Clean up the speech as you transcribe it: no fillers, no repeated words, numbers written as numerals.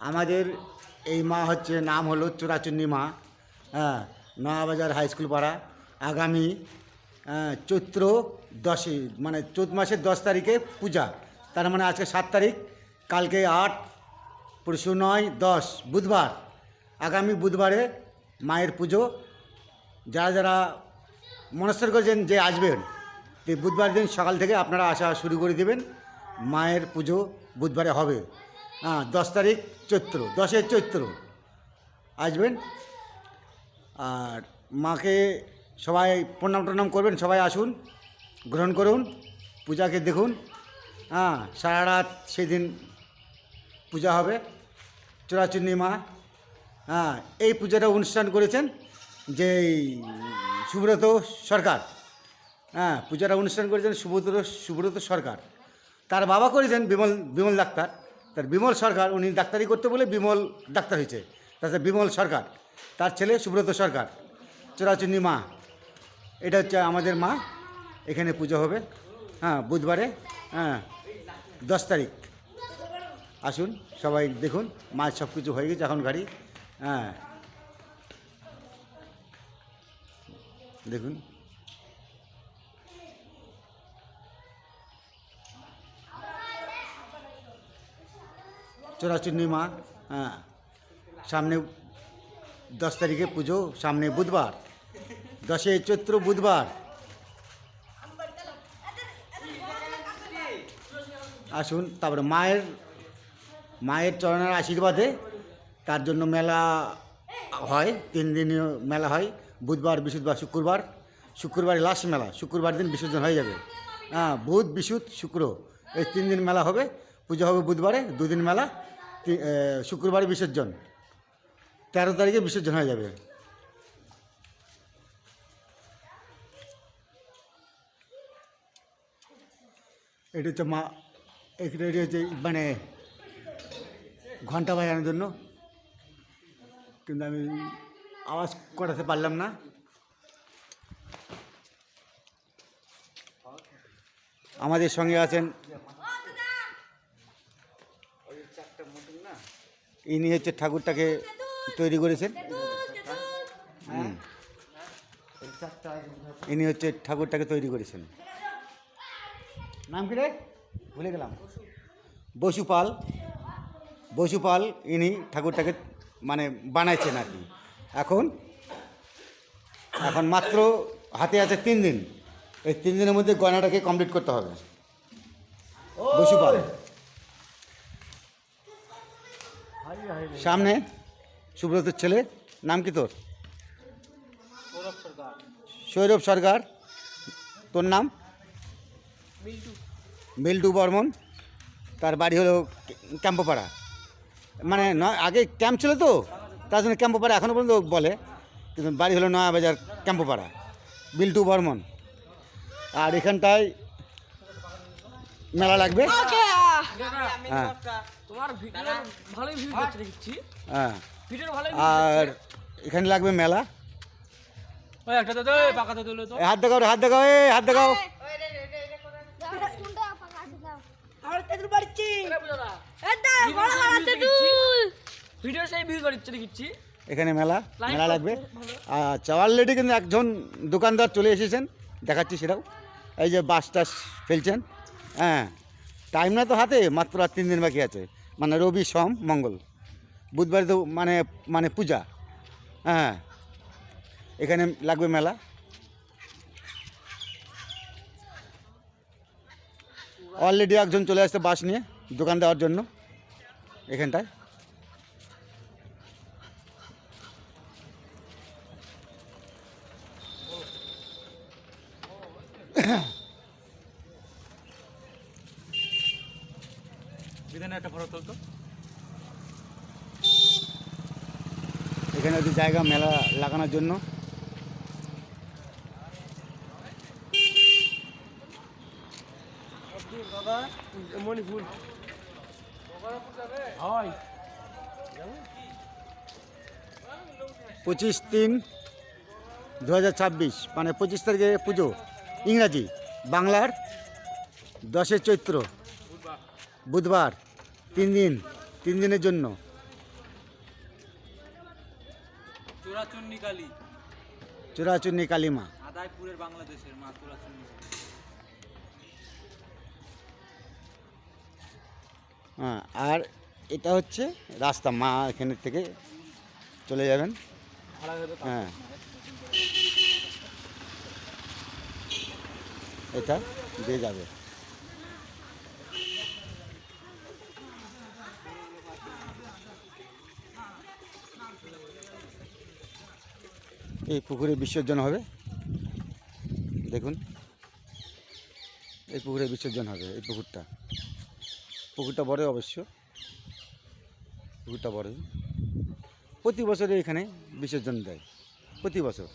আমাদের এই মা হচ্ছে নাম হলো চোরাচুন্নি মা। হ্যাঁ, নয়াবাজার হাই স্কুল পাড়া। আগামী চৈত্র 10 মানে চৈত মাসের 10 তারিখে পূজা। তার মানে আজকে 7 তারিখ, কালকে 8, পরশু 9, 10 বুধবার। আগামী বুধবারে মায়ের পুজো। যারা যারা মনস্থ করেছেন যে আসবেন, তো বুধবার দিন সকাল থেকে আপনারা আসা শুরু করে দেবেন। মায়ের পুজো বুধবারে হবে। 10 তারিখ চৈত্র, 10 চৈত্র আসবেন। আর মাকে সবাই প্রণাম টনাম করবেন, সবাই আসুন, গ্রহণ করুন, পূজাকে দেখুন। সারা রাত সেদিন পূজা হবে। চোরাচুন্নি মা। এই পূজাটা অনুষ্ঠান করেছেন যে সুব্রত সরকার। পূজাটা অনুষ্ঠান করেছেন সুব্রত সরকার। তার বাবা করেছেন বিমল ডাক্তার। তার বিমল সরকার, উনি ডাক্তারি করতে বলে বিমল ডাক্তার হয়েছে। তাছাড়া বিমল সরকার, তার ছেলে সুব্রত সরকার। চোরাচুন্নি মা, এটা হচ্ছে আমাদের মা। এখানে পুজো হবে বুধবারে 10 তারিখ। আসুন, সবাই দেখুন। মায়ের সব কিছু হয়ে গেছে এখন গাড়ি। দেখুন, চোরাচুন্নি মা। সামনে 10 তারিখে পুজো, সামনে বুধবার, 10 চৈত্র বুধবার। আসুন, তারপরে মায়ের চরণের আশীর্বাদে তার জন্য মেলা হয়। 3 দিনীয় মেলা হয়, বুধবার, বৃহস্পতিবার, শুক্রবার। শুক্রবারে লাস্ট মেলা, শুক্রবার দিন বিসর্জন হয়ে যাবে। বুধ, বৃহস্পতি, শুক্র, এই 3 দিন মেলা হবে। পুজো হবে বুধবারে, 2 দিন মেলা। শুক্রবারে বিসর্জন, 13 তারিখে বিসর্জন হয়ে যাবে। এটা হচ্ছে মা, এটি হচ্ছে মানে ঘন্টা বাজানোর জন্য, কিন্তু আমি আওয়াজ করাতে পারলাম না। আমাদের সঙ্গে আছেন ইনি হচ্ছে ঠাকুরটাকে তৈরি করেছেন। ইনি হচ্ছে ঠাকুরটাকে তৈরি করেছেন। নাম কি রে, ভুলে গেলাম। বসুপাল ইনি ঠাকুরটাকে মানে বানাইছেন আর কি। এখন মাত্র হাতে আছে 3 দিন। এই 3 দিনের মধ্যে গয়নাটাকে কমপ্লিট করতে হবে। বসুপাল সামনে সুব্রতর ছেলে। নাম কি তোর? সৌরভ সরকার। তোর নাম? মিল্টু বর্মন। তার বাড়ি হলো ক্যাম্পোপাড়া। মানে আগে ক্যাম্প ছিল তো, তার জন্য ক্যাম্পোপাড়া এখনও পর্যন্ত বলে, কিন্তু বাড়ি হলো নয়াবাজার ক্যাম্পোপাড়া। বিল্টু বর্মন। আর এখানটায় মেলা লাগবে। আর এখানে লাগবে মেলা। হাত দেখাও, হাত দেখাও, হাত দেখাও। এখানে মেলা লাগবে। আচ্ছা, অলরেডি কিন্তু একজন দোকানদার চলে এসেছেন, দেখাচ্ছি সেটাও। এই যে বাস টাস ফেলছেন। টাইম না তো হাতে, মাত্র আর 3 দিন বাকি আছে। মানে রবি, সোম, মঙ্গল, বুধবার তো মানে পূজা। এখানে লাগবে মেলা। অলরেডি একজন চলে আসছে বাস নিয়ে দোকান দেওয়ার জন্য এখানটায়। এখানে একটা জায়গা মেলা লাগানোর জন্য। মণিপুর 25/3/2026, মানে 25 তারিখে পুজো। ইংরাজি, বাংলার 10 চৈত্র বুধবার। 3 দিনের জন্য চূড়াচণ্ডী কালী, চূড়াচূর্ণী কালী মা। আদাইপুরের বাংলাদেশের মা চূড়াচণ্ডী কালী। হ্যাঁ, আর এটা হচ্ছে রাস্তা, মা এখানে থেকে চলে যাবেন। হ্যাঁ, এটা দিয়ে যাবে। এই পুকুরে বিসর্জন হবে, দেখুন এই পুকুরে বিসর্জন হবে। এই পুকুরটা বড়, অবশ্য পুকুরটা বড়। প্রতি বছরই এখানে বিসর্জন দেয়, প্রতি বছর।